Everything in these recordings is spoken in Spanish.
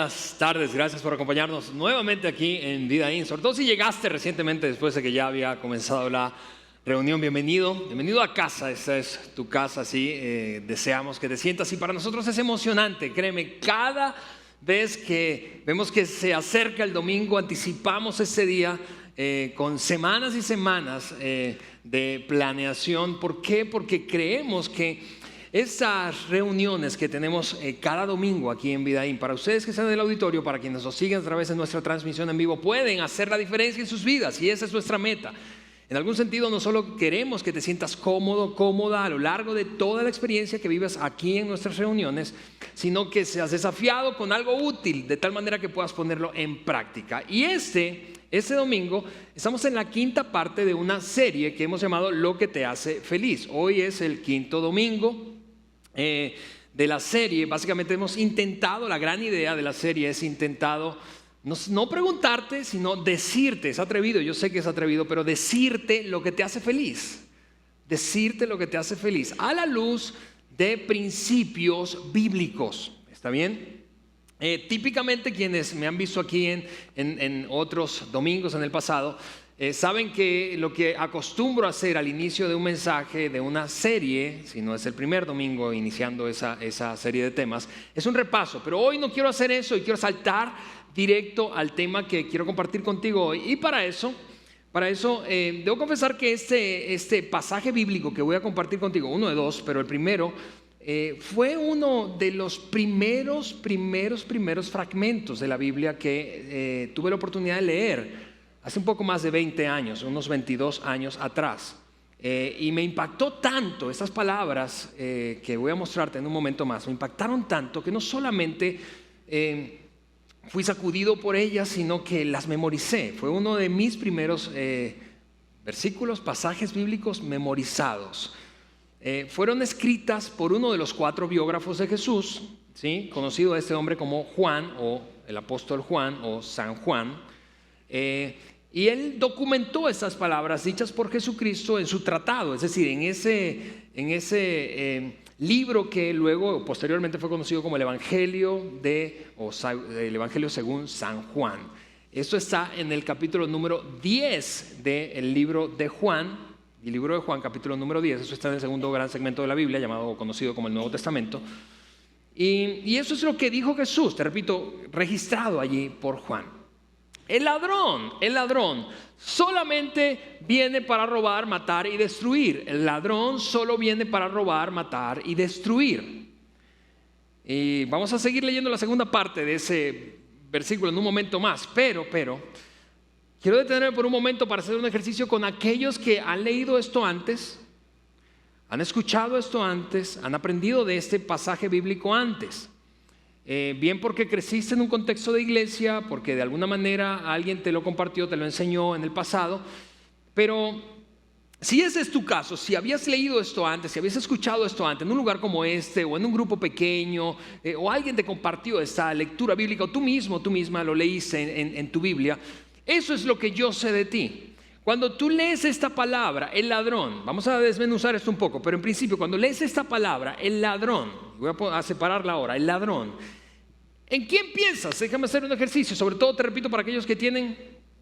buenas tardes. Gracias por acompañarnos nuevamente aquí en Vida In. Sobre todo si llegaste recientemente después de que ya había comenzado la reunión. Bienvenido a casa. Esta es tu casa, sí. Deseamos que te sientas y para nosotros es emocionante. Créeme, cada vez que vemos que se acerca el domingo, anticipamos ese día con semanas y semanas de planeación. ¿Por qué? Porque creemos que esas reuniones que tenemos cada domingo aquí en Vida In, para ustedes que están en el auditorio, para quienes nos siguen a través de nuestra transmisión en vivo, pueden hacer la diferencia en sus vidas y esa es nuestra meta. En algún sentido, no solo queremos que te sientas cómodo, cómoda a lo largo de toda la experiencia que vives aquí en nuestras reuniones, sino que seas desafiado con algo útil, de tal manera que puedas ponerlo en práctica. Y este domingo estamos en la quinta parte de una serie que hemos llamado Lo que te hace feliz. Hoy es el quinto domingo de la serie. Básicamente hemos intentado, la gran idea de la serie es intentado no preguntarte, sino decirte, es atrevido, yo sé que es atrevido, pero decirte lo que te hace feliz, decirte lo que te hace feliz a la luz de principios bíblicos. ¿Está bien? Típicamente quienes me han visto aquí en otros domingos en el pasado, saben que lo que acostumbro a hacer al inicio de un mensaje, de una serie, si no es el primer domingo iniciando esa serie de temas, es un repaso. Pero hoy no quiero hacer eso y quiero saltar directo al tema que quiero compartir contigo hoy. Y para eso debo confesar que este pasaje bíblico que voy a compartir contigo, uno de dos, pero el primero, fue uno de los primeros fragmentos de la Biblia que tuve la oportunidad de leer hace un poco más de 20 años, unos 22 años atrás. Y me impactó tanto estas palabras que voy a mostrarte en un momento más, me impactaron tanto que no solamente fui sacudido por ellas, sino que las memoricé. Fue uno de mis primeros versículos, pasajes bíblicos memorizados. Fueron escritas por uno de los 4 biógrafos de Jesús, ¿sí? Conocido a este hombre como Juan, o el apóstol Juan, o San Juan. Y él documentó estas palabras dichas por Jesucristo en su tratado, es decir, en ese libro que luego posteriormente fue conocido como el Evangelio el Evangelio según San Juan. Esto está en el capítulo número 10 del libro de Juan. El libro de Juan, capítulo número 10, eso está en el segundo gran segmento de la Biblia, llamado conocido como el Nuevo Testamento. Y eso es lo que dijo Jesús, te repito, registrado allí por Juan. El ladrón solamente viene para robar, matar y destruir. El ladrón solo viene para robar, matar y destruir. Y vamos a seguir leyendo la segunda parte de ese versículo en un momento más, pero quiero detenerme por un momento para hacer un ejercicio con aquellos que han leído esto antes, han escuchado esto antes, han aprendido de este pasaje bíblico antes. Bien porque creciste en un contexto de iglesia, porque de alguna manera alguien te lo compartió, te lo enseñó en el pasado. Pero si ese es tu caso, si habías leído esto antes, si habías escuchado esto antes en un lugar como este o en un grupo pequeño, o alguien te compartió esta lectura bíblica, o tú misma lo leíste en tu Biblia, eso es lo que yo sé de ti. Cuando tú lees esta palabra, el ladrón, vamos a desmenuzar esto un poco, pero en principio cuando lees esta palabra, el ladrón, voy a separarla ahora, el ladrón, ¿en quién piensas? Déjame hacer un ejercicio, sobre todo te repito para aquellos que tienen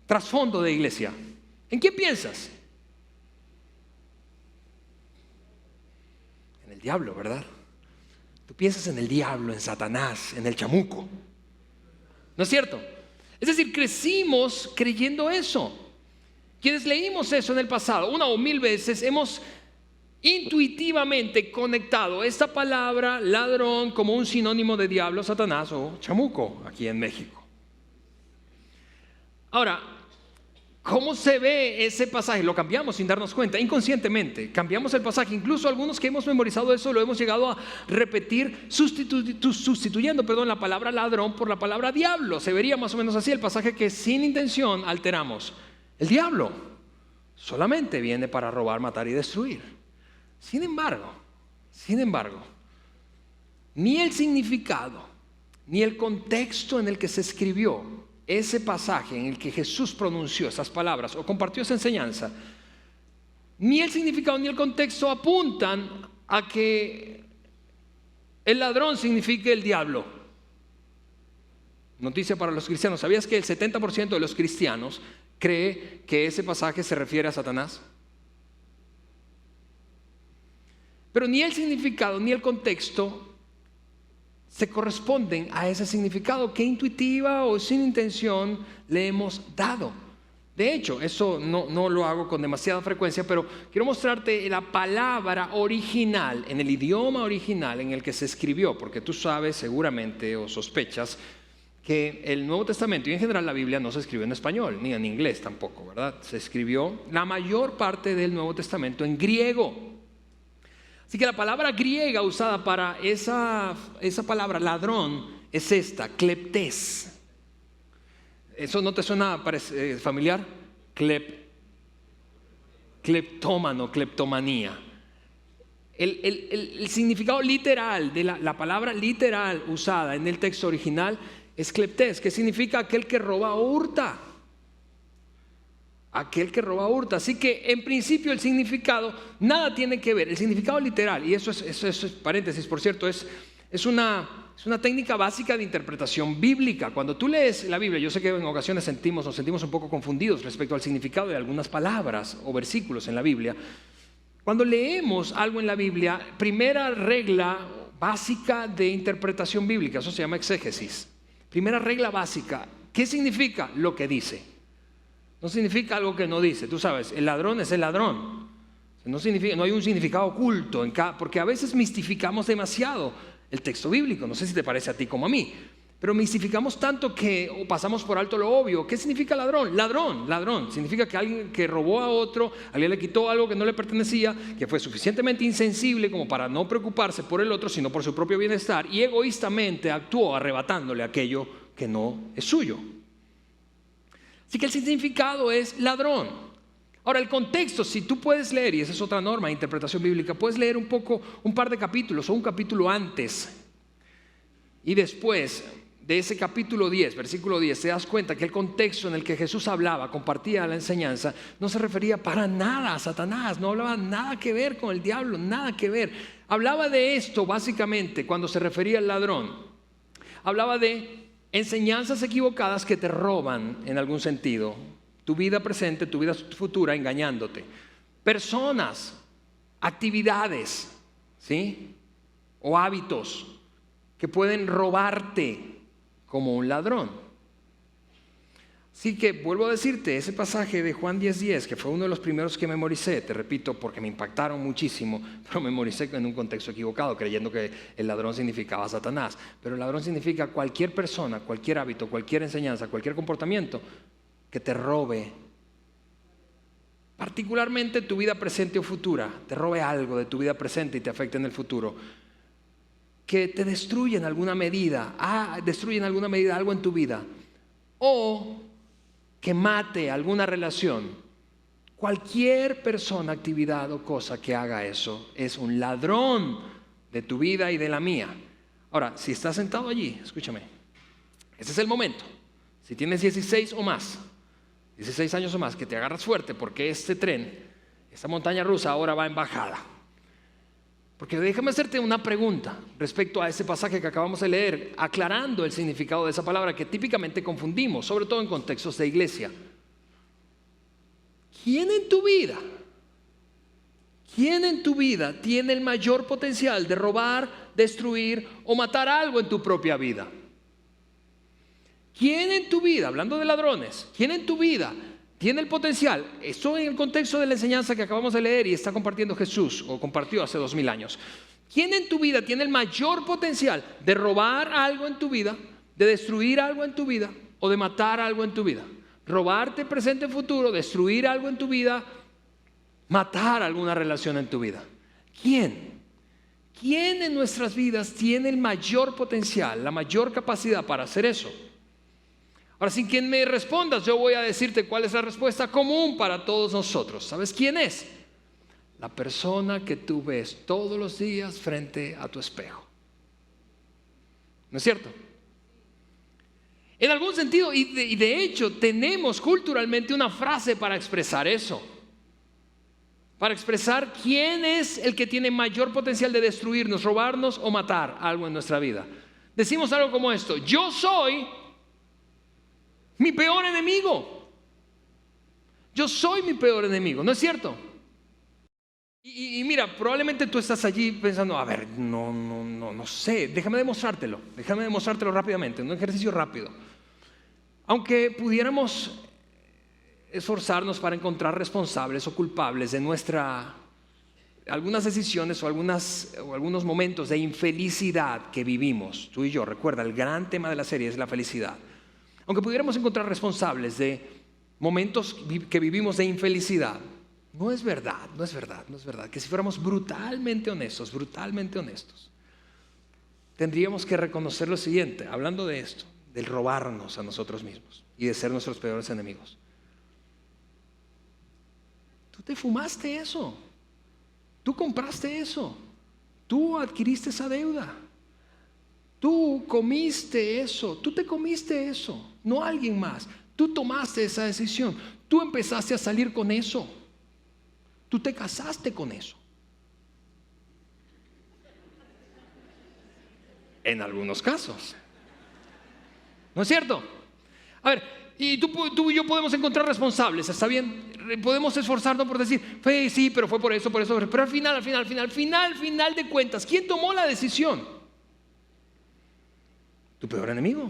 trasfondo de iglesia. ¿En quién piensas? En el diablo, ¿verdad? Tú piensas en el diablo, en Satanás, en el chamuco. ¿No es cierto? Es decir, crecimos creyendo eso. Quienes leímos eso en el pasado, 1 o 1000 veces, hemos intuitivamente conectado esta palabra ladrón como un sinónimo de diablo, Satanás o chamuco aquí en México. Ahora, ¿cómo se ve ese pasaje? Lo cambiamos sin darnos cuenta, inconscientemente. Cambiamos el pasaje, incluso algunos que hemos memorizado eso lo hemos llegado a repetir sustituyendo la palabra ladrón por la palabra diablo. Se vería más o menos así el pasaje que sin intención alteramos. El diablo solamente viene para robar, matar y destruir. Sin embargo, ni el significado, ni el contexto en el que se escribió ese pasaje en el que Jesús pronunció esas palabras o compartió esa enseñanza, ni el significado ni el contexto apuntan a que el ladrón signifique el diablo. Noticia para los cristianos. ¿Sabías que el 70% de los cristianos cree que ese pasaje se refiere a Satanás? Pero ni el significado ni el contexto se corresponden a ese significado que intuitiva o sin intención le hemos dado. De hecho, eso no lo hago con demasiada frecuencia, pero quiero mostrarte la palabra original, en el idioma original en el que se escribió, porque tú sabes seguramente o sospechas que el Nuevo Testamento y en general la Biblia no se escribió en español, ni en inglés tampoco, ¿verdad? Se escribió la mayor parte del Nuevo Testamento en griego. Así que la palabra griega usada para esa palabra ladrón es esta, kleptes. ¿Eso no te suena familiar? Kleptómano, kleptomanía. El significado literal de la palabra literal usada en el texto original es kleptes, que significa aquel que roba o hurta. Aquel que roba hurta. Así que en principio el significado nada tiene que ver. El significado literal, y eso es paréntesis, por cierto, es una técnica básica de interpretación bíblica. Cuando tú lees la Biblia, yo sé que en ocasiones nos sentimos un poco confundidos respecto al significado de algunas palabras o versículos en la Biblia. Cuando leemos algo en la Biblia, primera regla básica de interpretación bíblica, eso se llama exégesis. Primera regla básica, ¿qué significa? Lo que dice. No significa algo que no dice. Tú sabes, el ladrón es el ladrón. No hay un significado oculto, porque a veces mistificamos demasiado el texto bíblico. No sé si te parece a ti como a mí, pero mistificamos tanto que pasamos por alto lo obvio. ¿Qué significa ladrón? Ladrón. Significa que alguien que robó a otro, alguien le quitó algo que no le pertenecía, que fue suficientemente insensible como para no preocuparse por el otro, sino por su propio bienestar, y egoístamente actuó arrebatándole aquello que no es suyo. Así que el significado es ladrón. Ahora, el contexto, si tú puedes leer, y esa es otra norma de interpretación bíblica, puedes leer un par de capítulos o un capítulo antes y después de ese capítulo 10, versículo 10, te das cuenta que el contexto en el que Jesús hablaba, compartía la enseñanza, no se refería para nada a Satanás, no hablaba nada que ver con el diablo, nada que ver. Hablaba de esto básicamente cuando se refería al ladrón. Hablaba de enseñanzas equivocadas que te roban en algún sentido tu vida presente, tu vida futura, engañándote. Personas, actividades, ¿sí? O hábitos que pueden robarte como un ladrón. Así que vuelvo a decirte, ese pasaje de Juan 10:10, que fue uno de los primeros que memoricé, te repito, porque me impactaron muchísimo, pero memoricé en un contexto equivocado, creyendo que el ladrón significaba Satanás. Pero el ladrón significa cualquier persona, cualquier hábito, cualquier enseñanza, cualquier comportamiento que te robe, particularmente tu vida presente o futura, te robe algo de tu vida presente y te afecte en el futuro, que te destruye en alguna medida, algo en tu vida, o que mate alguna relación. Cualquier persona, actividad o cosa que haga eso es un ladrón de tu vida y de la mía. Ahora, si estás sentado allí, escúchame, ese es el momento. Si tienes 16 años o más, que te agarras fuerte porque este tren, esta montaña rusa ahora va en bajada. Porque déjame hacerte una pregunta respecto a ese pasaje que acabamos de leer, aclarando el significado de esa palabra que típicamente confundimos, sobre todo en contextos de iglesia. ¿Quién en tu vida tiene el mayor potencial de robar, destruir o matar algo en tu propia vida? ¿Quién en tu vida, hablando de ladrones, quién en tu vida tiene el potencial? Esto en el contexto de la enseñanza que acabamos de leer y está compartiendo Jesús, o compartió hace 2000 años. ¿Quién en tu vida tiene el mayor potencial de robar algo en tu vida, de destruir algo en tu vida o de matar algo en tu vida? Robarte presente y futuro, destruir algo en tu vida, matar alguna relación en tu vida. ¿Quién? ¿Quién en nuestras vidas tiene el mayor potencial, la mayor capacidad para hacer eso? Ahora, sin que me respondas, yo voy a decirte cuál es la respuesta común para todos nosotros. ¿Sabes quién es? La persona que tú ves todos los días frente a tu espejo. ¿No es cierto? En algún sentido, y de hecho, tenemos culturalmente una frase para expresar eso. Para expresar quién es el que tiene mayor potencial de destruirnos, robarnos o matar algo en nuestra vida. Decimos algo como esto: yo soy Mi peor enemigo. Yo soy mi peor enemigo, ¿no es cierto? Y mira, probablemente tú estás allí pensando, a ver, no sé, déjame demostrártelo rápidamente, un ejercicio rápido. Aunque pudiéramos esforzarnos para encontrar responsables o culpables de algunas decisiones o algunos momentos de infelicidad que vivimos, tú y yo, recuerda, el gran tema de la serie es la felicidad. Aunque pudiéramos encontrar responsables de momentos que vivimos de infelicidad, no es verdad que si fuéramos brutalmente honestos, tendríamos que reconocer lo siguiente, hablando de esto, del robarnos a nosotros mismos y de ser nuestros peores enemigos. Tú te fumaste eso, tú compraste eso, tú adquiriste esa deuda, tú comiste eso, tú te comiste eso, no alguien más. Tú tomaste esa decisión, tú empezaste a salir con eso, tú te casaste con eso. En algunos casos, ¿no es cierto? A ver, y tú y yo podemos encontrar responsables, ¿está bien? Podemos esforzarnos por decir, sí, pero fue por eso, pero al final de cuentas, ¿quién tomó la decisión? Tu peor enemigo.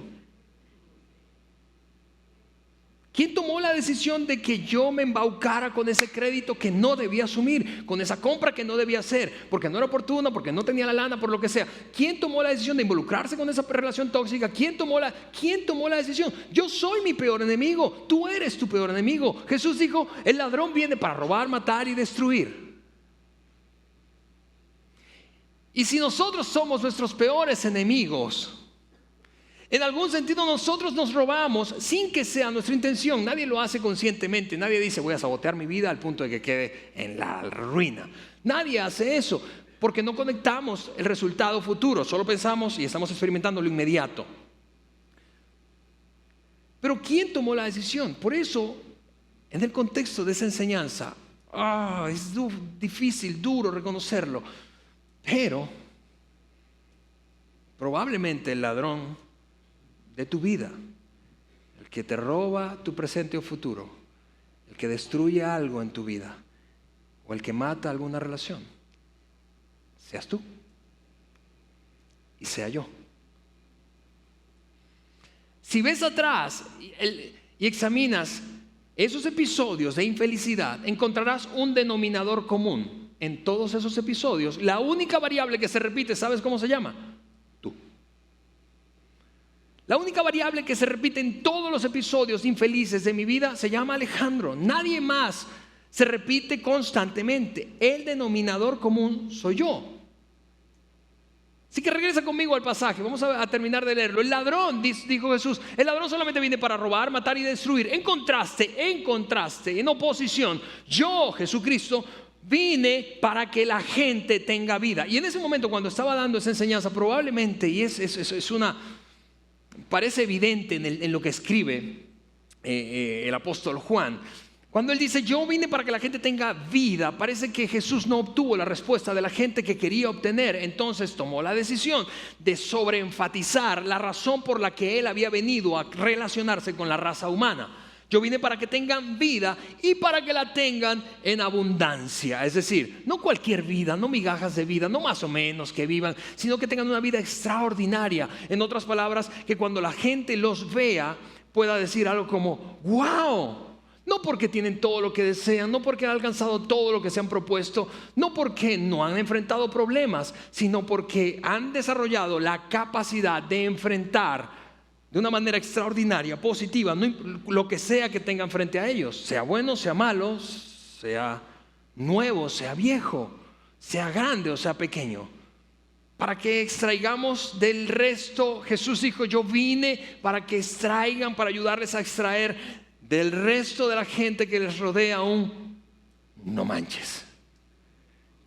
¿Quién tomó la decisión de que yo me embaucara con ese crédito que no debía asumir, con esa compra que no debía hacer, porque no era oportuna, porque no tenía la lana, por lo que sea? ¿Quién tomó la decisión de involucrarse con esa relación tóxica? ¿Quién tomó la decisión? Yo soy mi peor enemigo, tú eres tu peor enemigo. Jesús dijo, el ladrón viene para robar, matar y destruir. Y si nosotros somos nuestros peores enemigos, en algún sentido nosotros nos robamos sin que sea nuestra intención. Nadie lo hace conscientemente. Nadie dice voy a sabotear mi vida al punto de que quede en la ruina. Nadie hace eso porque no conectamos el resultado futuro. Solo pensamos y estamos experimentando lo inmediato. Pero ¿quién tomó la decisión? Por eso, en el contexto de esa enseñanza, es difícil, duro reconocerlo. Pero probablemente el ladrón de tu vida, el que te roba tu presente o futuro, el que destruye algo en tu vida o el que mata alguna relación, seas tú y sea yo. Si ves atrás y examinas esos episodios de infelicidad, encontrarás un denominador común en todos esos episodios. La única variable que se repite, ¿sabes cómo se llama? La única variable que se repite en todos los episodios infelices de mi vida se llama Alejandro. Nadie más se repite constantemente. El denominador común soy yo. Así que regresa conmigo al pasaje. Vamos a terminar de leerlo. El ladrón, dijo Jesús, el ladrón solamente viene para robar, matar y destruir. En contraste, en oposición, yo, Jesucristo, vine para que la gente tenga vida. Y en ese momento, cuando estaba dando esa enseñanza, probablemente, y parece evidente en lo que escribe el apóstol Juan, cuando él dice yo vine para que la gente tenga vida, parece que Jesús no obtuvo la respuesta de la gente que quería obtener. Entonces tomó la decisión de sobreenfatizar la razón por la que él había venido a relacionarse con la raza humana. Yo vine para que tengan vida y para que la tengan en abundancia. Es decir, no cualquier vida, no migajas de vida, no más o menos que vivan, sino que tengan una vida extraordinaria. En otras palabras, que cuando la gente los vea pueda decir algo como ¡wow! No porque tienen todo lo que desean, no porque han alcanzado todo lo que se han propuesto, no porque no han enfrentado problemas, sino porque han desarrollado la capacidad de enfrentar de una manera extraordinaria, positiva, lo que sea que tengan frente a ellos, sea bueno, sea malo, sea nuevo, sea viejo, sea grande o sea pequeño. Para que extraigamos del resto, Jesús dijo, yo vine para que extraigan, para ayudarles a extraer del resto de la gente que les rodea no manches.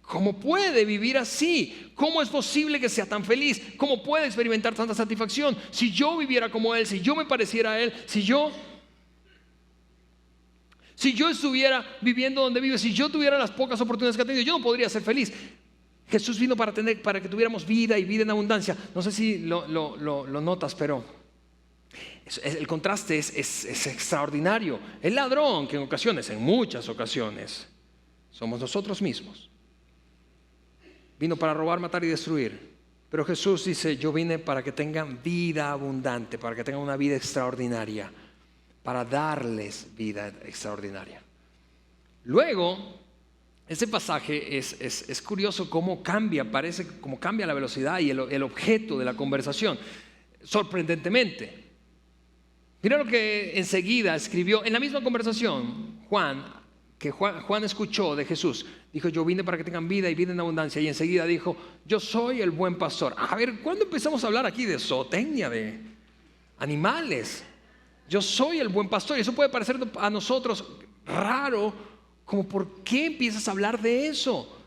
¿Cómo puede vivir así? ¿Cómo es posible que sea tan feliz? ¿Cómo puede experimentar tanta satisfacción? Si yo viviera como él, si yo me pareciera a él, si yo estuviera viviendo donde vive, si yo tuviera las pocas oportunidades que ha tenido, yo no podría ser feliz. Jesús vino para que tuviéramos vida y vida en abundancia. No sé si lo notas, pero El contraste es extraordinario. El ladrón, que en muchas ocasiones, somos nosotros mismos, vino para robar, matar y destruir. Pero Jesús dice, yo vine para que tengan vida abundante, para que tengan una vida extraordinaria, para darles vida extraordinaria. Luego, ese pasaje es curioso cómo cambia, parece como cambia la velocidad y el objeto de la conversación, sorprendentemente. Mira lo que enseguida escribió en la misma conversación Juan escuchó de Jesús. Dijo, yo vine para que tengan vida y vida en abundancia. Y enseguida dijo, yo soy el buen pastor. A ver, ¿cuándo empezamos a hablar aquí de zootecnia, de animales? Yo soy el buen pastor. Y eso puede parecer a nosotros raro, como ¿por qué empiezas a hablar de eso?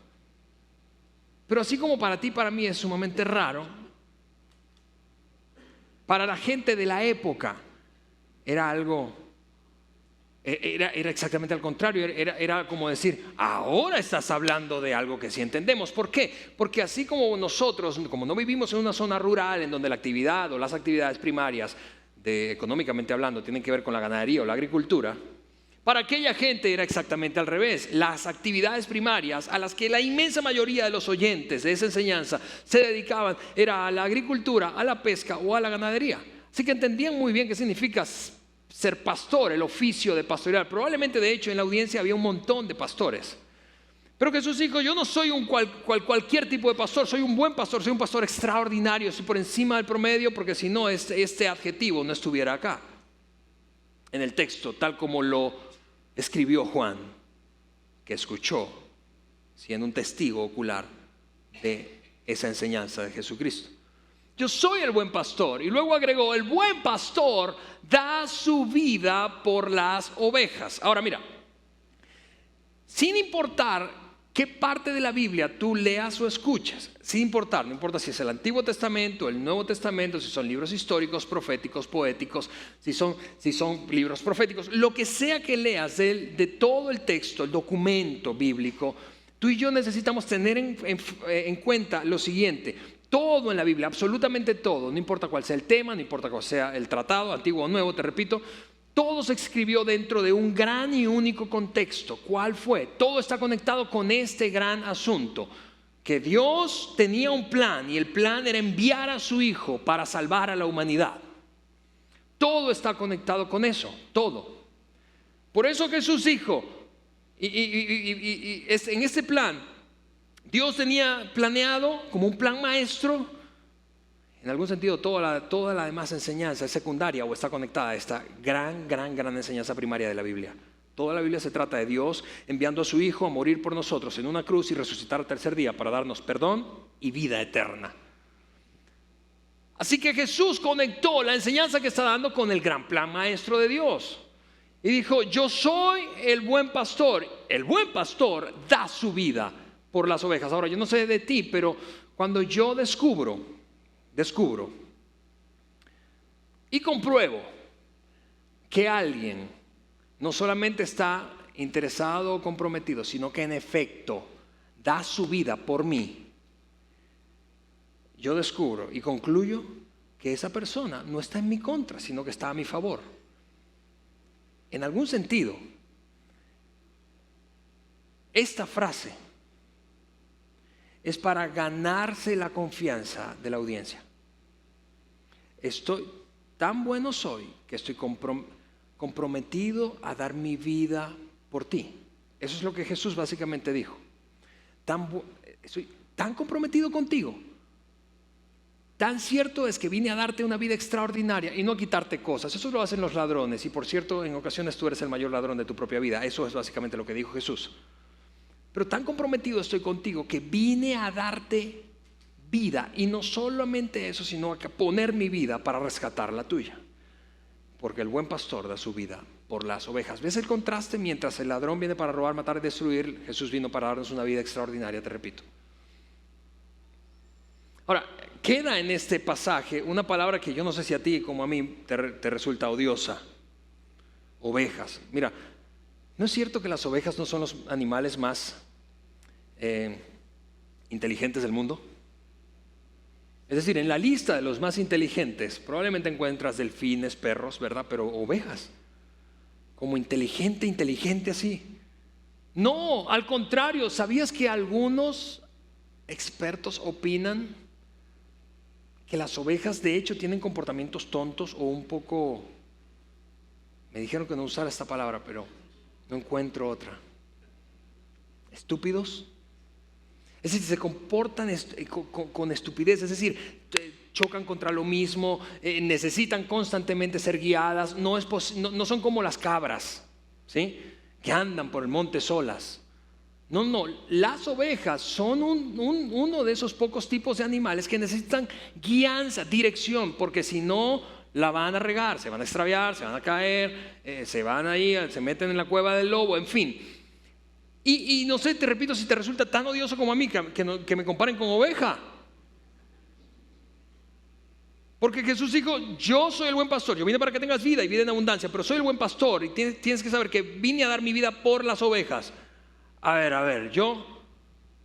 Pero así como para ti, para mí es sumamente raro, para la gente de la época era algo, era exactamente al contrario, era como decir, ahora estás hablando de algo que sí entendemos. ¿Por qué? Porque así como nosotros, como no vivimos en una zona rural en donde la actividad o las actividades primarias, económicamente hablando, tienen que ver con la ganadería o la agricultura, para aquella gente era exactamente al revés. Las actividades primarias a las que la inmensa mayoría de los oyentes de esa enseñanza se dedicaban era a la agricultura, a la pesca o a la ganadería. Así que entendían muy bien qué significa ser pastor, el oficio de pastorear. Probablemente, de hecho, en la audiencia había un montón de pastores. Pero Jesús dijo, yo no soy cualquier tipo de pastor, soy un buen pastor, soy un pastor extraordinario, estoy por encima del promedio, porque si no, este adjetivo no estuviera acá, en el texto, tal como lo escribió Juan, que escuchó, siendo un testigo ocular de esa enseñanza de Jesucristo. Yo soy el buen pastor. Y luego agregó, el buen pastor da su vida por las ovejas. Ahora mira, sin importar qué parte de la Biblia tú leas o escuches, sin importar, no importa si es el Antiguo Testamento, el Nuevo Testamento, si son libros históricos, proféticos, poéticos, si son libros proféticos, lo que sea que leas de todo el texto, el documento bíblico, tú y yo necesitamos tener en cuenta lo siguiente. Todo en la Biblia, absolutamente todo, no importa cuál sea el tema, no importa cuál sea el tratado, antiguo o nuevo, te repito, todo se escribió dentro de un gran y único contexto. ¿Cuál fue? Todo está conectado con este gran asunto, que Dios tenía un plan y el plan era enviar a su Hijo para salvar a la humanidad. Todo está conectado con eso, todo. Por eso Jesús dijo, en este plan, Dios tenía planeado como un plan maestro. En algún sentido toda la demás enseñanza es secundaria o está conectada a esta gran enseñanza primaria de la Biblia. Toda la Biblia se trata de Dios enviando a su Hijo a morir por nosotros en una cruz y resucitar al tercer día para darnos perdón y vida eterna. Así que Jesús conectó la enseñanza que está dando con el gran plan maestro de Dios. Y dijo, yo soy el buen pastor. El buen pastor da su vida por las ovejas. Ahora, yo no sé de ti, pero cuando yo descubro y compruebo que alguien no solamente está interesado o comprometido, sino que en efecto da su vida por mí, yo descubro y concluyo que esa persona no está en mi contra, sino que está a mi favor. En algún sentido, esta frase es para ganarse la confianza de la audiencia. Tan bueno soy que estoy comprometido a dar mi vida por ti. Eso es lo que Jesús básicamente dijo. Estoy tan comprometido contigo. Tan cierto es que vine a darte una vida extraordinaria y no a quitarte cosas. Eso lo hacen los ladrones. Y por cierto, en ocasiones tú eres el mayor ladrón de tu propia vida. Eso es básicamente lo que dijo Jesús. Pero tan comprometido estoy contigo que vine a darte vida. Y no solamente eso, sino a poner mi vida para rescatar la tuya. Porque el buen pastor da su vida por las ovejas. ¿Ves el contraste? Mientras el ladrón viene para robar, matar y destruir, Jesús vino para darnos una vida extraordinaria, te repito. Ahora, queda en este pasaje una palabra que yo no sé si a ti como a mí te resulta odiosa. Ovejas. Mira, ¿no es cierto que las ovejas no son los animales más inteligentes del mundo? Es decir, en la lista de los más inteligentes probablemente encuentras delfines, perros, ¿verdad? Pero ovejas, como inteligente así. No, al contrario, ¿sabías que algunos expertos opinan que las ovejas de hecho tienen comportamientos tontos o un poco, me dijeron que no usara esta palabra, pero no encuentro otra, estúpidos? Es decir, se comportan con estupidez, es decir, chocan contra lo mismo, necesitan constantemente ser guiadas, no son como las cabras, ¿sí?, que andan por el monte solas. No, las ovejas son uno de esos pocos tipos de animales que necesitan guianza, dirección, porque si no la van a regar, se van a extraviar, se van a caer, se van ahí, se meten en la cueva del lobo, en fin. Y no sé, te repito, si te resulta tan odioso como a mí que me comparen con oveja. Porque Jesús dijo, yo soy el buen pastor, yo vine para que tengas vida y vida en abundancia, pero soy el buen pastor y tienes que saber que vine a dar mi vida por las ovejas. A ver, yo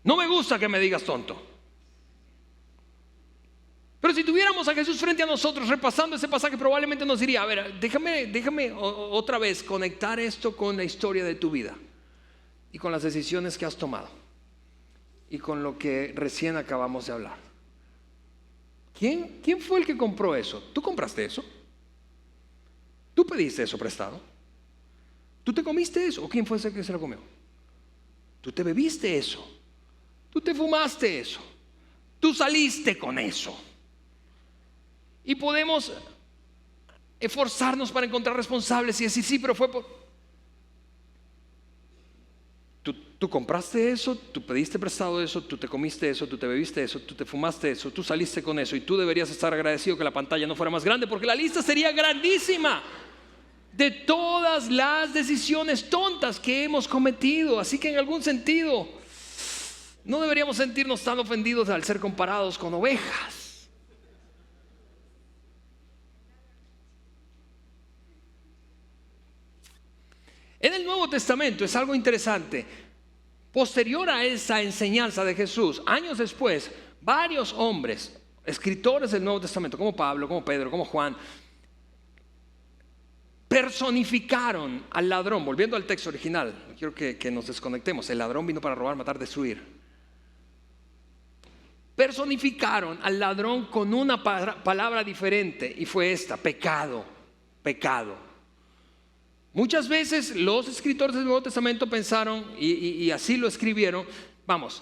no me gusta que me digas tonto. Pero si tuviéramos a Jesús frente a nosotros repasando ese pasaje, probablemente nos diría, a ver, déjame otra vez conectar esto con la historia de tu vida y con las decisiones que has tomado y con lo que recién acabamos de hablar. ¿Quién fue el que compró eso? ¿Tú compraste eso? ¿Tú pediste eso prestado? ¿Tú te comiste eso? ¿O quién fue ese que se lo comió? ¿Tú te bebiste eso? ¿Tú te fumaste eso? ¿Tú saliste con eso? Y podemos esforzarnos para encontrar responsables y decir, sí, pero fue por... Tú compraste eso, tú pediste prestado eso, tú te comiste eso, tú te bebiste eso, tú te fumaste eso, tú saliste con eso y tú deberías estar agradecido que la pantalla no fuera más grande porque la lista sería grandísima de todas las decisiones tontas que hemos cometido. Así que en algún sentido no deberíamos sentirnos tan ofendidos al ser comparados con ovejas. En el Nuevo Testamento es algo interesante. Posterior a esa enseñanza de Jesús, años después, varios hombres, escritores del Nuevo Testamento, como Pablo, como Pedro, como Juan, personificaron al ladrón. Volviendo al texto original, quiero que nos desconectemos. El ladrón vino para robar, matar, destruir. Personificaron al ladrón con una palabra diferente y fue esta: pecado, pecado. Muchas veces los escritores del Nuevo Testamento pensaron, y así lo escribieron, vamos,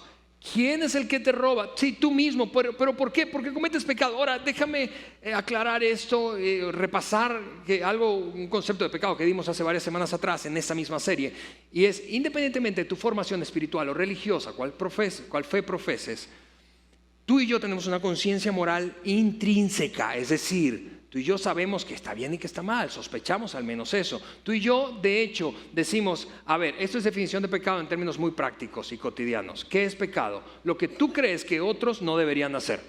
¿quién es el que te roba? Sí, tú mismo, pero ¿por qué? Porque cometes pecado. Ahora, déjame aclarar esto, repasar un concepto de pecado que dimos hace varias semanas atrás en esta misma serie, y es, independientemente de tu formación espiritual o religiosa, cual fe profeses, tú y yo tenemos una conciencia moral intrínseca, es decir, tú y yo sabemos que está bien y que está mal, sospechamos al menos eso. Tú y yo, de hecho, decimos, a ver, esto es definición de pecado en términos muy prácticos y cotidianos. ¿Qué es pecado? Lo que tú crees que otros no deberían hacer.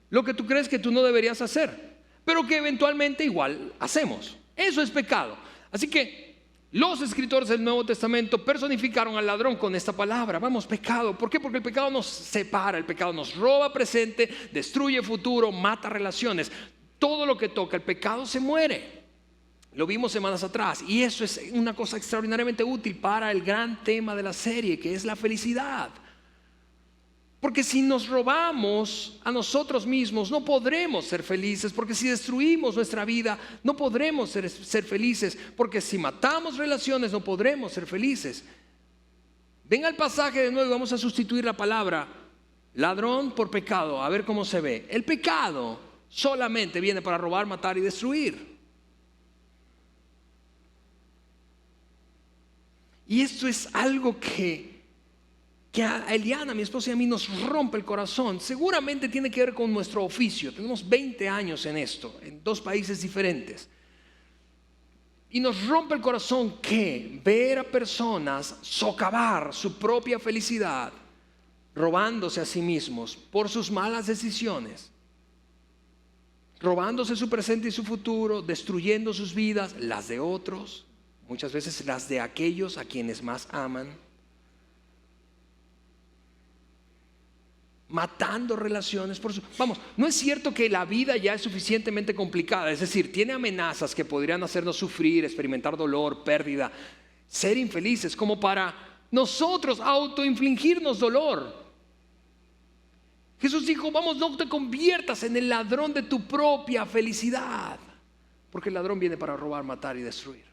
Lo que tú crees que tú no deberías hacer, pero que eventualmente igual hacemos. Eso es pecado. Así que los escritores del Nuevo Testamento personificaron al ladrón con esta palabra. Vamos, pecado. ¿Por qué? Porque el pecado nos separa, el pecado nos roba presente, destruye futuro, mata relaciones. Todo lo que toca el pecado se muere. Lo vimos semanas atrás y eso es una cosa extraordinariamente útil para el gran tema de la serie, que es la felicidad. Porque si nos robamos a nosotros mismos, no podremos ser felices. Porque si destruimos nuestra vida, no podremos ser felices. Porque si matamos relaciones, no podremos ser felices. Ven al pasaje de nuevo y vamos a sustituir la palabra ladrón por pecado. A ver cómo se ve. El pecado solamente viene para robar, matar y destruir. Y esto es algo que a Eliana, mi esposa, y a mí nos rompe el corazón. Seguramente tiene que ver con nuestro oficio. Tenemos 20 años en esto, en 2 países diferentes. Y nos rompe el corazón que ver a personas socavar su propia felicidad, robándose a sí mismos por sus malas decisiones, robándose su presente y su futuro, destruyendo sus vidas, las de otros, muchas veces las de aquellos a quienes más aman. matando relaciones. Vamos, no es cierto que la vida ya es suficientemente complicada, es decir, tiene amenazas que podrían hacernos sufrir, experimentar dolor, pérdida, ser infelices, como para nosotros autoinfligirnos dolor. Jesús dijo, vamos, no te conviertas en el ladrón de tu propia felicidad, porque el ladrón viene para robar, matar y destruir.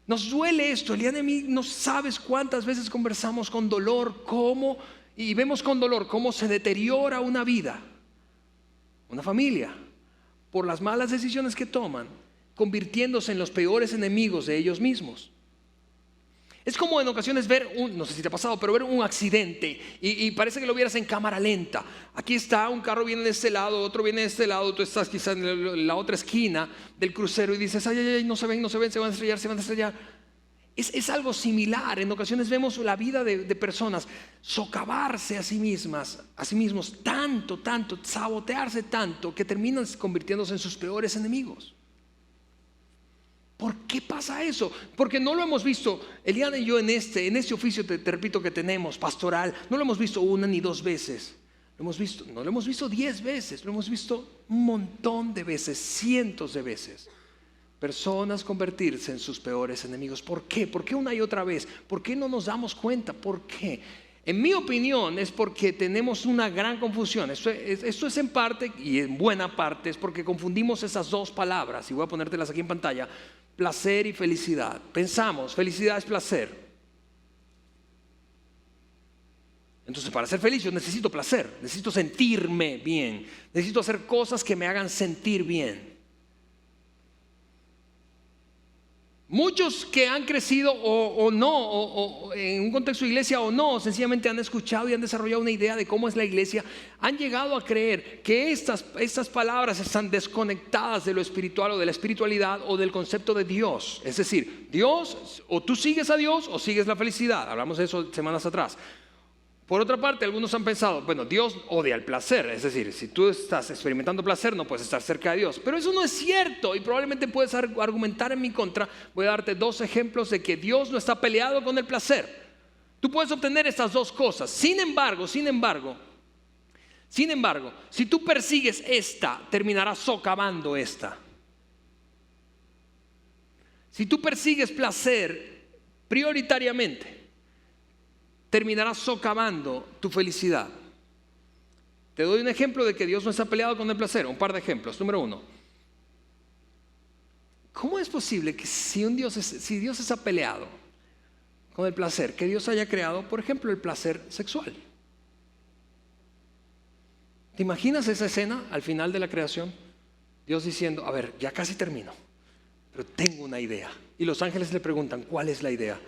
Nos duele esto, Eliana y a mí no sabes cuántas veces conversamos con dolor, y vemos con dolor cómo se deteriora una vida, una familia, por las malas decisiones que toman, convirtiéndose en los peores enemigos de ellos mismos. Es como en ocasiones ver no sé si te ha pasado, pero ver un accidente y parece que lo vieras en cámara lenta. Aquí está, un carro viene de este lado, otro viene de este lado, tú estás quizá en la otra esquina del crucero y dices, ay, ay, ay, no se ven, se van a estrellar. Es algo similar. En ocasiones vemos la vida de personas socavarse a sí mismos tanto, sabotearse tanto, que terminan convirtiéndose en sus peores enemigos. ¿Por qué pasa eso? Porque no lo hemos visto, Eliana y yo en este oficio, te repito, que tenemos, pastoral, no lo hemos visto una ni dos veces. No lo hemos visto 10 veces, lo hemos visto un montón de veces, cientos de veces. Personas convertirse en sus peores enemigos. ¿Por qué? ¿Por qué una y otra vez? ¿Por qué no nos damos cuenta? ¿Por qué? En mi opinión es porque tenemos una gran confusión. Esto es en parte, y en buena parte, es porque confundimos esas dos palabras, y voy a ponértelas aquí en pantalla: placer y felicidad. Pensamos, felicidad es placer. Entonces, para ser feliz yo necesito placer, necesito sentirme bien, necesito hacer cosas que me hagan sentir bien. Muchos que han crecido o no, en un contexto de iglesia o no, sencillamente han escuchado y han desarrollado una idea de cómo es la iglesia, han llegado a creer que estas palabras están desconectadas de lo espiritual o de la espiritualidad o del concepto de Dios. Es decir, Dios, o tú sigues a Dios o sigues la felicidad. Hablamos de eso semanas atrás. Por otra parte, algunos han pensado, bueno, Dios odia el placer, es decir, si tú estás experimentando placer no puedes estar cerca de Dios. Pero eso no es cierto y probablemente puedes argumentar en mi contra. Voy a darte 2 ejemplos de que Dios no está peleado con el placer. Tú puedes obtener estas dos cosas. Sin embargo, si tú persigues esta, terminarás socavando esta. Si tú persigues placer prioritariamente, terminarás socavando tu felicidad. Te doy un ejemplo de que Dios no está peleado con el placer. Un par de ejemplos. Número 1. ¿Cómo es posible que si Dios está peleado con el placer, que Dios haya creado, por ejemplo, el placer sexual? ¿Te imaginas esa escena al final de la creación? Dios diciendo, a ver, ya casi termino, pero tengo una idea. Y los ángeles le preguntan, ¿cuál es la idea?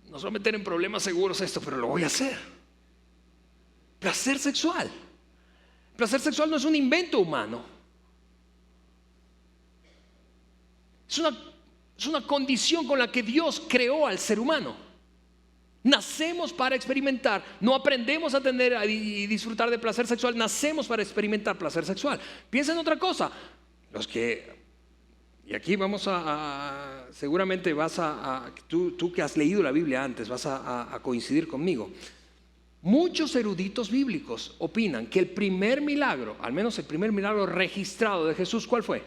Nos va a meter en problemas seguros esto, pero lo voy a hacer. Placer sexual. Placer sexual no es un invento humano. Es una condición con la que Dios creó al ser humano. Nacemos para experimentar. No aprendemos a tener y disfrutar de placer sexual. Nacemos para experimentar placer sexual. Piensa en otra cosa. Y aquí vamos seguramente tú que has leído la Biblia antes, vas a coincidir conmigo. Muchos eruditos bíblicos opinan que el primer milagro, al menos el primer milagro registrado de Jesús, ¿cuál fue?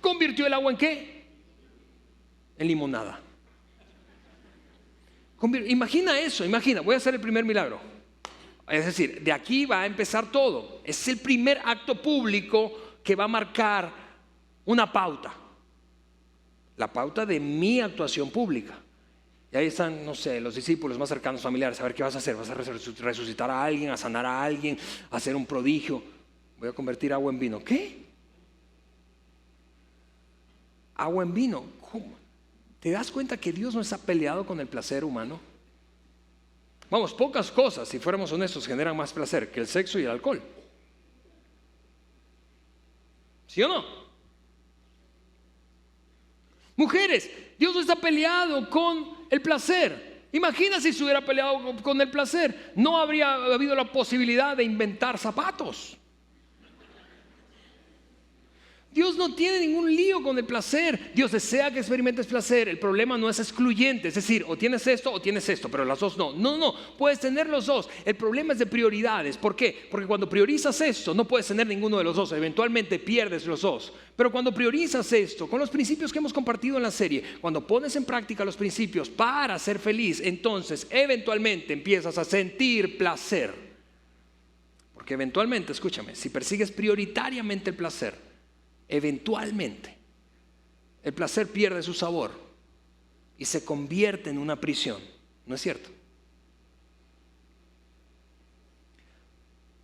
¿Convirtió el agua en qué? En limonada. Imagina eso, voy a hacer el primer milagro. Es decir, de aquí va a empezar todo. Es el primer acto público que va a marcar una pauta, la pauta de mi actuación pública. Y ahí están, no sé, los discípulos más cercanos, familiares. A ver, ¿qué vas a hacer? ¿Vas a resucitar a alguien, a sanar a alguien, a hacer un prodigio? Voy a convertir agua en vino. ¿Qué? Agua en vino. ¿Cómo? ¿Te das cuenta que Dios no está peleado con el placer humano? Vamos, pocas cosas, si fuéramos honestos, generan más placer que el sexo y el alcohol. ¿Sí o no? Mujeres, Dios no está peleado con el placer. Imagina si se hubiera peleado con el placer. No habría habido la posibilidad de inventar zapatos. Dios no tiene ningún lío con el placer. Dios desea que experimentes placer. El problema no es excluyente, es decir, o tienes esto, pero las dos no. No, puedes tener los dos. El problema es de prioridades. ¿Por qué? Porque cuando priorizas esto, no puedes tener ninguno de los dos. Eventualmente pierdes los dos. Pero cuando priorizas esto, con los principios que hemos compartido en la serie, cuando pones en práctica los principios para ser feliz, entonces eventualmente empiezas a sentir placer. Porque eventualmente, escúchame, si persigues prioritariamente el placer, eventualmente el placer pierde su sabor y se convierte en una prisión. ¿No es cierto?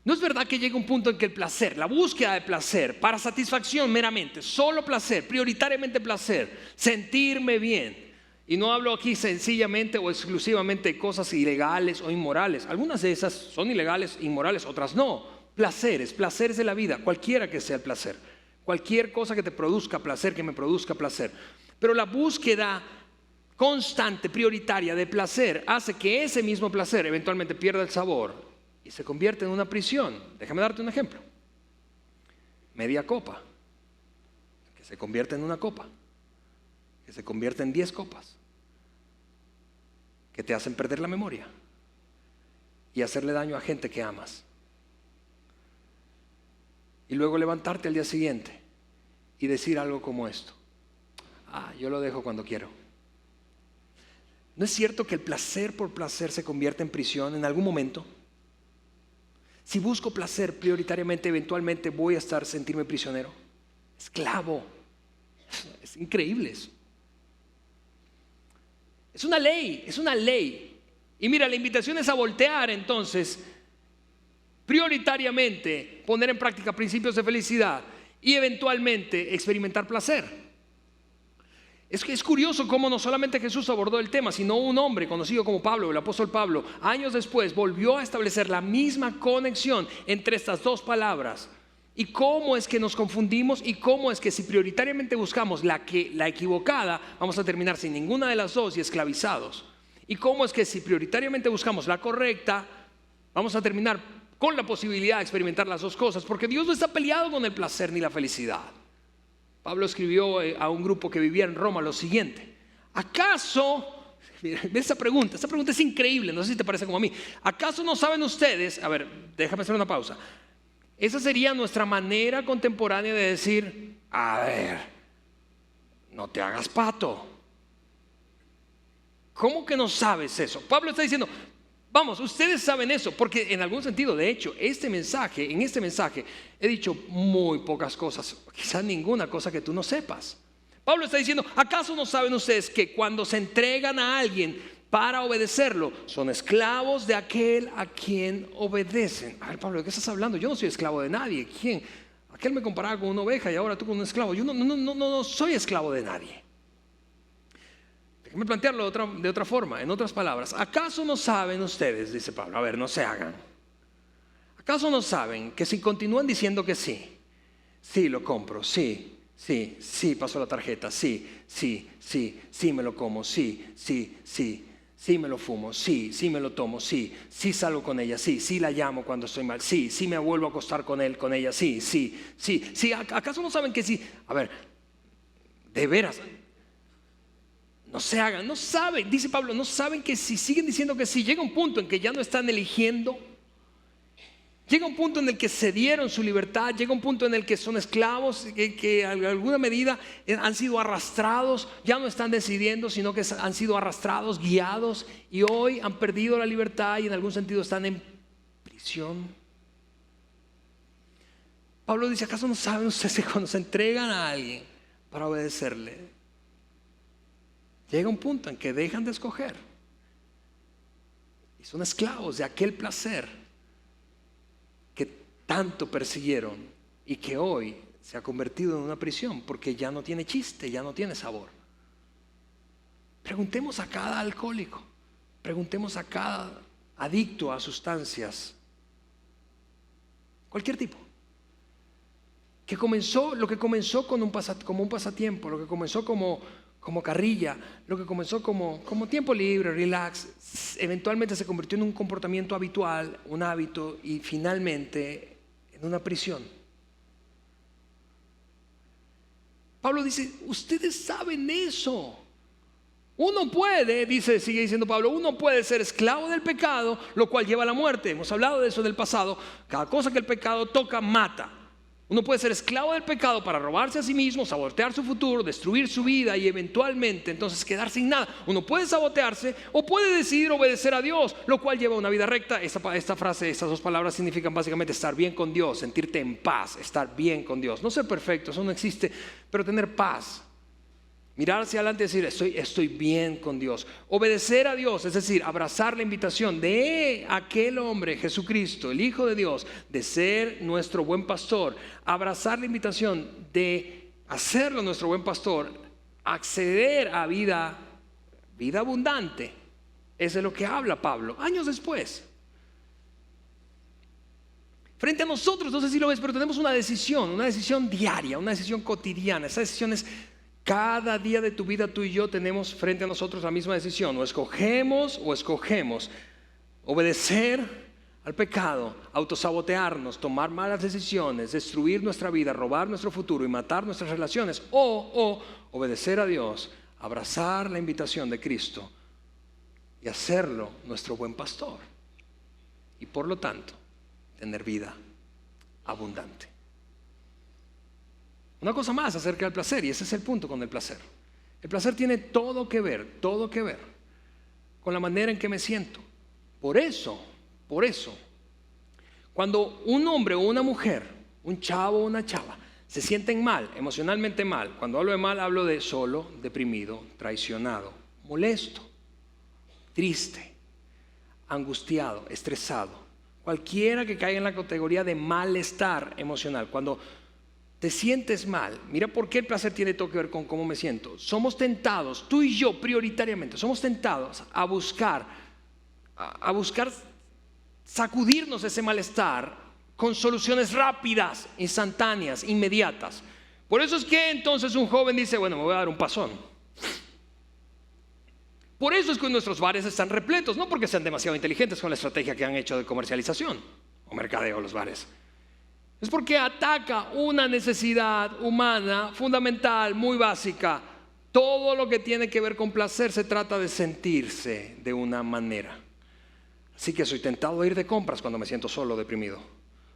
No es verdad que llega un punto en que el placer, la búsqueda de placer para satisfacción meramente, solo placer, prioritariamente placer, sentirme bien. Y no hablo aquí sencillamente o exclusivamente de cosas ilegales o inmorales. Algunas de esas son ilegales, inmorales, otras no. Placeres de la vida, cualquiera que sea el placer. Cualquier cosa que te produzca placer, que me produzca placer. Pero la búsqueda constante, prioritaria de placer hace que ese mismo placer eventualmente pierda el sabor y se convierte en una prisión. Déjame darte un ejemplo. Media copa, que se convierte en una copa, que se convierte en 10 copas, que te hacen perder la memoria y hacerle daño a gente que amas. Y luego levantarte al día siguiente y decir algo como esto: yo lo dejo cuando quiero. ¿No es cierto que el placer por placer se convierte en prisión en algún momento? Si busco placer prioritariamente, eventualmente voy a sentirme prisionero, esclavo. Es increíble eso. Es una ley. Y mira, la invitación es a voltear entonces prioritariamente, poner en práctica principios de felicidad y eventualmente experimentar placer. Es que es curioso cómo no solamente Jesús abordó el tema, sino un hombre conocido como Pablo, el apóstol Pablo, años después volvió a establecer la misma conexión entre estas dos palabras. Y cómo es que nos confundimos y cómo es que si prioritariamente buscamos la equivocada, vamos a terminar sin ninguna de las dos y esclavizados. Y cómo es que si prioritariamente buscamos la correcta, vamos a terminar con la posibilidad de experimentar las dos cosas, porque Dios no está peleado con el placer ni la felicidad. Pablo escribió a un grupo que vivía en Roma lo siguiente: ¿acaso, ve esta pregunta es increíble, no sé si te parece como a mí, ¿acaso no saben ustedes? A ver, déjame hacer una pausa. Esa sería nuestra manera contemporánea de decir: a ver, no te hagas pato. ¿Cómo que no sabes eso? Pablo está diciendo: vamos, ustedes saben eso, porque en algún sentido, de hecho, en este mensaje he dicho muy pocas cosas, quizás ninguna cosa que tú no sepas. Pablo está diciendo: ¿acaso no saben ustedes que cuando se entregan a alguien para obedecerlo, son esclavos de aquel a quien obedecen? A ver, Pablo, ¿de qué estás hablando? Yo no soy esclavo de nadie. ¿Quién? Aquel me comparaba con una oveja y ahora tú con un esclavo. Yo no soy esclavo de nadie. Déjame plantearlo de otra forma, en otras palabras. ¿Acaso no saben ustedes, dice Pablo, a ver, no se hagan, acaso no saben que si continúan diciendo que sí, lo compro, sí, paso la tarjeta, sí, me lo como, sí, me lo fumo, sí, me lo tomo, sí, salgo con ella, sí, la llamo cuando estoy mal, sí, me vuelvo a acostar con él, con ella, sí, ¿acaso no saben que sí? A ver, de veras, no se hagan, no saben, dice Pablo, no saben que si siguen diciendo que sí, llega un punto en que ya no están eligiendo, llega un punto en el que cedieron su libertad, llega un punto en el que son esclavos, que en alguna medida han sido arrastrados, ya no están decidiendo, sino que han sido arrastrados, guiados, y hoy han perdido la libertad y en algún sentido están en prisión. Pablo dice: ¿acaso no saben ustedes que cuando se entregan a alguien para obedecerle, llega un punto en que dejan de escoger y son esclavos de aquel placer que tanto persiguieron y que hoy se ha convertido en una prisión porque ya no tiene chiste, ya no tiene sabor? Preguntemos a cada alcohólico, preguntemos a cada adicto a sustancias, cualquier tipo, lo que comenzó como un pasatiempo, lo que comenzó como carrilla, lo que comenzó como tiempo libre, relax, eventualmente se convirtió en un comportamiento habitual, un hábito y finalmente en una prisión. Pablo dice, ustedes saben eso. Uno puede, sigue diciendo Pablo, uno puede ser esclavo del pecado, lo cual lleva a la muerte. Hemos hablado de eso en el pasado. Cada cosa que el pecado toca, mata. Uno puede ser esclavo del pecado para robarse a sí mismo, sabotear su futuro, destruir su vida y eventualmente entonces quedar sin nada. Uno puede sabotearse o puede decidir obedecer a Dios, lo cual lleva a una vida recta. Esta frase, estas dos palabras significan básicamente estar bien con Dios, sentirte en paz, estar bien con Dios. No ser perfecto, eso no existe, pero tener paz. Mirar hacia adelante y decir, estoy bien con Dios. Obedecer a Dios, es decir, abrazar la invitación de aquel hombre, Jesucristo, el Hijo de Dios, de ser nuestro buen pastor. Abrazar la invitación de hacerlo nuestro buen pastor, acceder a vida abundante. Es de lo que habla Pablo, años después. Frente a nosotros, no sé si lo ves, pero tenemos una decisión diaria, una decisión cotidiana. Esa decisión es... Cada día de tu vida tú y yo tenemos frente a nosotros la misma decisión. O escogemos obedecer al pecado, autosabotearnos, tomar malas decisiones, destruir nuestra vida, robar nuestro futuro y matar nuestras relaciones. O obedecer a Dios, abrazar la invitación de Cristo y hacerlo nuestro buen pastor. Y por lo tanto, tener vida abundante. Una cosa más acerca del placer, y ese es el punto con el placer. El placer tiene todo que ver con la manera en que me siento. Por eso, cuando un hombre o una mujer, un chavo o una chava, se sienten mal, emocionalmente mal, cuando hablo de mal hablo de solo, deprimido, traicionado, molesto, triste, angustiado, estresado, cualquiera que caiga en la categoría de malestar emocional, cuando te sientes mal, mira por qué el placer tiene todo que ver con cómo me siento. Somos tentados, tú y yo prioritariamente, somos tentados a buscar sacudirnos ese malestar con soluciones rápidas, instantáneas, inmediatas. Por eso es que entonces un joven dice, bueno, me voy a dar un pasón. Por eso es que nuestros bares están repletos, no porque sean demasiado inteligentes con la estrategia que han hecho de comercialización o mercadeo los bares. Es porque ataca una necesidad humana fundamental, muy básica. Todo lo que tiene que ver con placer se trata de sentirse de una manera. Así que soy tentado a ir de compras cuando me siento solo, deprimido.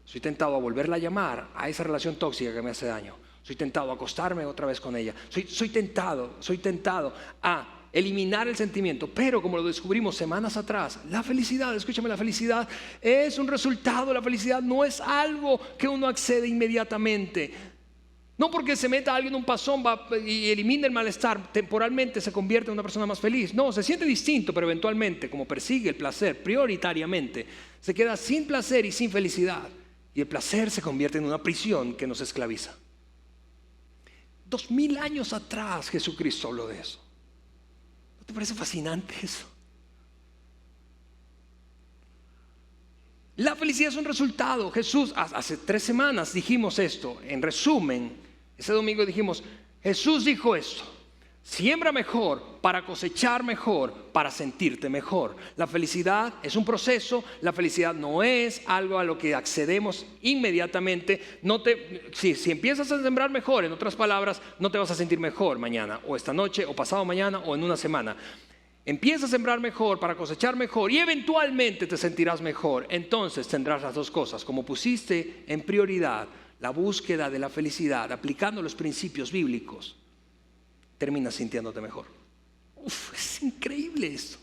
Soy tentado a volverla a llamar a esa relación tóxica que me hace daño. Soy tentado a acostarme otra vez con ella. Soy tentado a eliminar el sentimiento, pero como lo descubrimos semanas atrás, la felicidad, escúchame, la felicidad es un resultado. La felicidad no es algo que uno accede inmediatamente. No porque se meta alguien en un pasón y elimine el malestar, temporalmente se convierte en una persona más feliz. No, se siente distinto, pero eventualmente, como persigue el placer prioritariamente, se queda sin placer y sin felicidad. Y el placer se convierte en una prisión que nos esclaviza. 2000 años atrás Jesucristo habló de eso. ¿No te parece fascinante eso? La felicidad es un resultado. Jesús, hace 3 semanas dijimos esto. En resumen, ese domingo dijimos, Jesús dijo esto: siembra mejor para cosechar mejor, para sentirte mejor. La felicidad es un proceso. La felicidad no es algo a lo que accedemos inmediatamente. Si empiezas a sembrar mejor, en otras palabras, no te vas a sentir mejor mañana, o esta noche, o pasado mañana, o en una semana. Empieza a sembrar mejor para cosechar mejor y eventualmente te sentirás mejor. Entonces tendrás las dos cosas. Como pusiste en prioridad la búsqueda de la felicidad, aplicando los principios bíblicos, terminas sintiéndote mejor. Es increíble eso.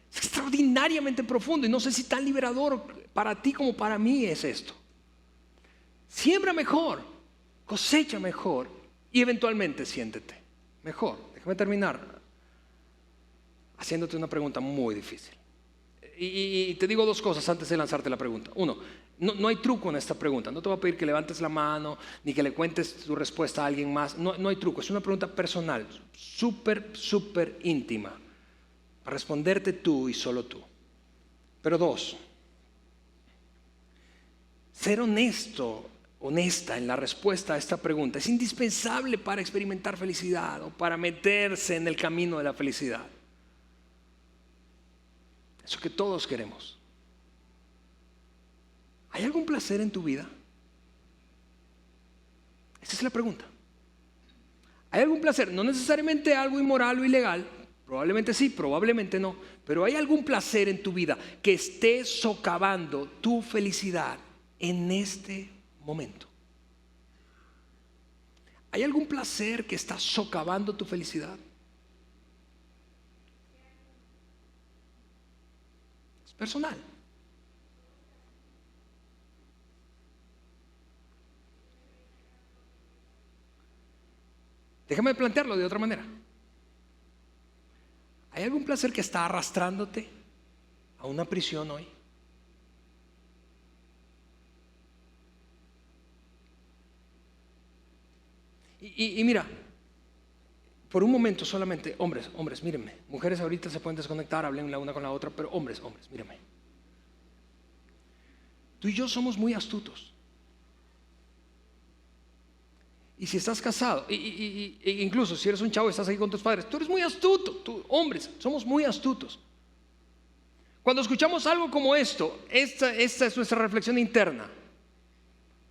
Es extraordinariamente profundo y no sé si tan liberador para ti como para mí es esto. Siembra mejor, cosecha mejor y eventualmente siéntete mejor. Déjame terminar haciéndote una pregunta muy difícil. Y te digo 2 cosas antes de lanzarte la pregunta. 1, no hay truco en esta pregunta. No te voy a pedir que levantes la mano ni que le cuentes tu respuesta a alguien más. No hay truco. Es una pregunta personal, súper íntima, para responderte tú y solo tú. Pero 2, ser honesta en la respuesta a esta pregunta es indispensable para experimentar felicidad o para meterse en el camino de la felicidad. Eso que todos queremos. ¿Hay algún placer en tu vida? Esa es la pregunta. Hay algún placer, no necesariamente algo inmoral o ilegal, probablemente sí, probablemente no, pero hay algún placer en tu vida que esté socavando tu felicidad en este momento. ¿Hay algún placer que está socavando tu felicidad? Es personal. Déjame plantearlo de otra manera. ¿Hay algún placer que está arrastrándote a una prisión hoy? Y mira, por un momento solamente, hombres, mírenme. Mujeres ahorita se pueden desconectar, hablen la una con la otra, pero hombres, mírenme. Tú y yo somos muy astutos. Y si estás casado, incluso si eres un chavo y estás ahí con tus padres, tú eres muy astuto. Tú, hombres, somos muy astutos. Cuando escuchamos algo como esto, esta es nuestra reflexión interna.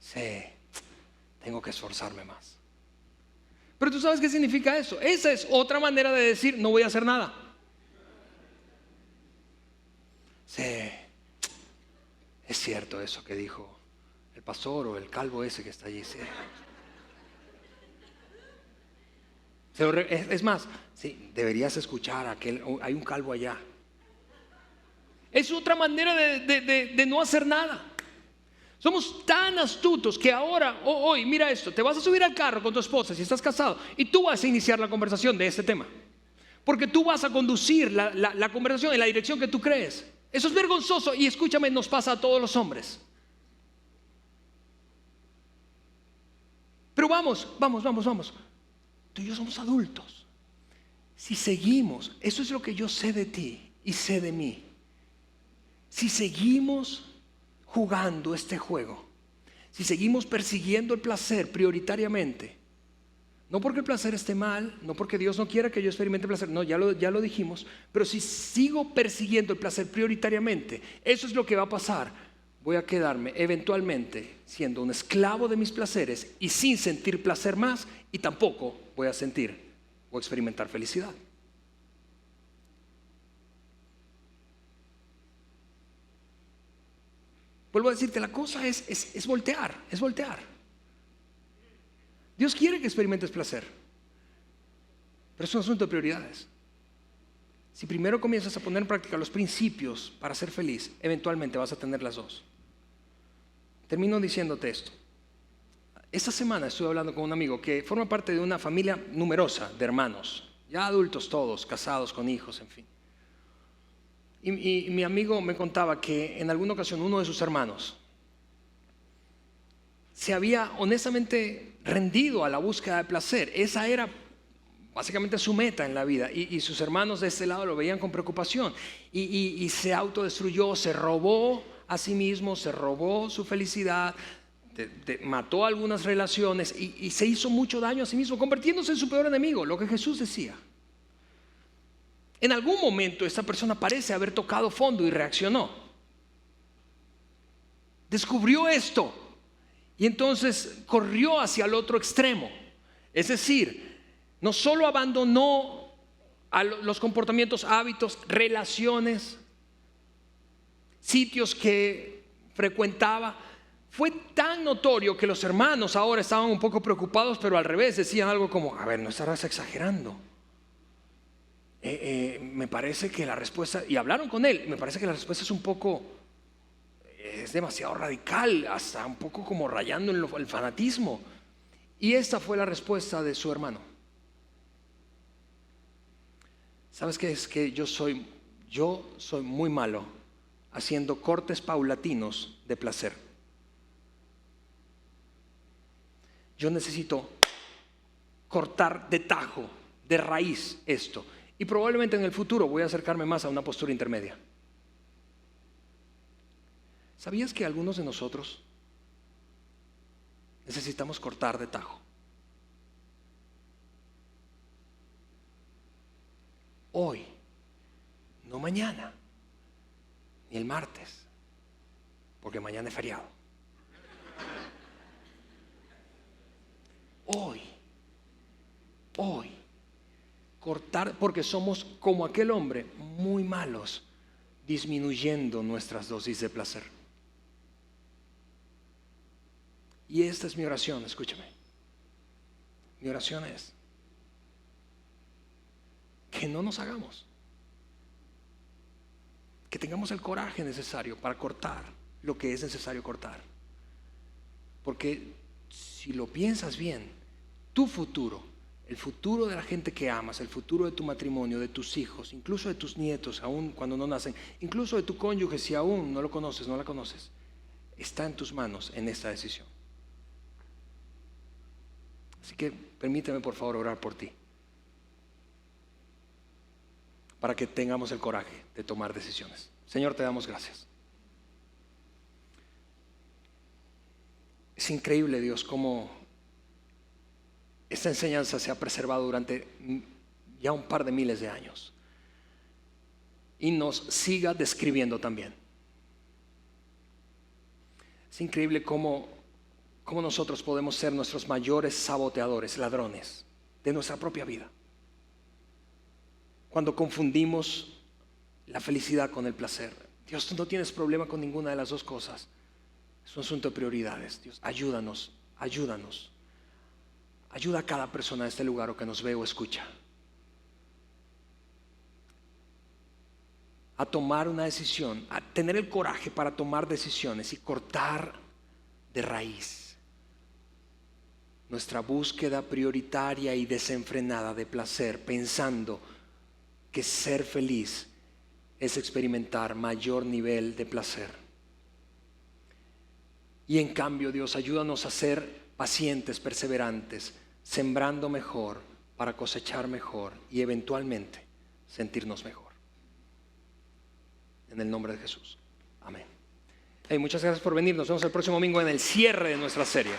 Sí, tengo que esforzarme más. Pero tú sabes qué significa eso. Esa es otra manera de decir, no voy a hacer nada. Sí, es cierto eso que dijo el pastor o el calvo ese que está allí. Sí. Es más, sí, deberías escuchar a aquel, hay un calvo allá. Es otra manera de no hacer nada. Somos tan astutos que ahora, hoy, mira esto, te vas a subir al carro con tu esposa si estás casado y tú vas a iniciar la conversación de este tema. Porque tú vas a conducir la conversación en la dirección que tú crees. Eso es vergonzoso y escúchame, nos pasa a todos los hombres. Pero vamos. Tú y yo somos adultos. Si seguimos, eso es lo que yo sé de ti y sé de mí. Si seguimos jugando este juego, si seguimos persiguiendo el placer prioritariamente, no porque el placer esté mal, no porque Dios no quiera que yo experimente placer, no, ya lo dijimos, pero si sigo persiguiendo el placer prioritariamente, eso es lo que va a pasar. Voy a quedarme eventualmente siendo un esclavo de mis placeres y sin sentir placer más, y tampoco voy a sentir o experimentar felicidad. Vuelvo a decirte, la cosa es voltear. Dios quiere que experimentes placer, pero es un asunto de prioridades. Si primero comienzas a poner en práctica los principios para ser feliz, eventualmente vas a tener las dos. Termino diciéndote esto. Esta semana estuve hablando con un amigo que forma parte de una familia numerosa de hermanos, ya adultos todos, casados con hijos, en fin. Y mi amigo me contaba que en alguna ocasión uno de sus hermanos se había honestamente rendido a la búsqueda de placer. Esa era básicamente su meta en la vida, y sus hermanos de este lado lo veían con preocupación y se autodestruyó, se robó a sí mismo, se robó su felicidad, mató algunas relaciones y se hizo mucho daño a sí mismo, convirtiéndose en su peor enemigo, lo que Jesús decía. En algún momento esta persona parece haber tocado fondo y reaccionó. Descubrió esto y entonces corrió hacia el otro extremo. Es decir, no solo abandonó los comportamientos, hábitos, relaciones, sitios que frecuentaba. Fue tan notorio que los hermanos ahora estaban un poco preocupados, pero al revés, decían algo como, a ver, no estarás exagerando. Me parece que la respuesta, y hablaron con él, me parece que la respuesta es demasiado radical, hasta un poco como rayando en el fanatismo. Y esta fue la respuesta de su hermano. ¿Sabes qué? Es que yo soy muy malo haciendo cortes paulatinos de placer. Yo necesito cortar de tajo, de raíz esto. Y probablemente en el futuro voy a acercarme más a una postura intermedia. ¿Sabías que algunos de nosotros necesitamos cortar de tajo? Hoy, no mañana, ni el martes, porque mañana es feriado. Hoy, hoy cortar, porque somos como aquel hombre, muy malos, disminuyendo nuestras dosis de placer. Y esta es mi oración, escúchame. Mi oración es que no nos hagamos, que tengamos el coraje necesario para cortar lo que es necesario cortar. Porque si lo piensas bien, tu futuro, el futuro de la gente que amas, el futuro de tu matrimonio, de tus hijos, incluso de tus nietos, aún cuando no nacen, incluso de tu cónyuge, si aún no lo conoces, no la conoces, está en tus manos en esta decisión. Así que permíteme por favor orar por ti, para que tengamos el coraje de tomar decisiones. Señor, te damos gracias. Es increíble, Dios, cómo esta enseñanza se ha preservado durante ya un par de miles de años y nos siga describiendo también. Es increíble cómo nosotros podemos ser nuestros mayores saboteadores, ladrones de nuestra propia vida, cuando confundimos la felicidad con el placer. Dios, tú no tienes problema con ninguna de las dos cosas. Es un asunto de prioridades. Dios, ayúdanos. Ayuda a cada persona de este lugar o que nos ve o escucha a tomar una decisión, a tener el coraje para tomar decisiones y cortar de raíz nuestra búsqueda prioritaria y desenfrenada de placer, pensando que ser feliz es experimentar mayor nivel de placer. Y en cambio, Dios, ayúdanos a ser pacientes, perseverantes, sembrando mejor para cosechar mejor y eventualmente sentirnos mejor. En el nombre de Jesús. Amén. Hey, muchas gracias por venir. Nos vemos el próximo domingo en el cierre de nuestra serie.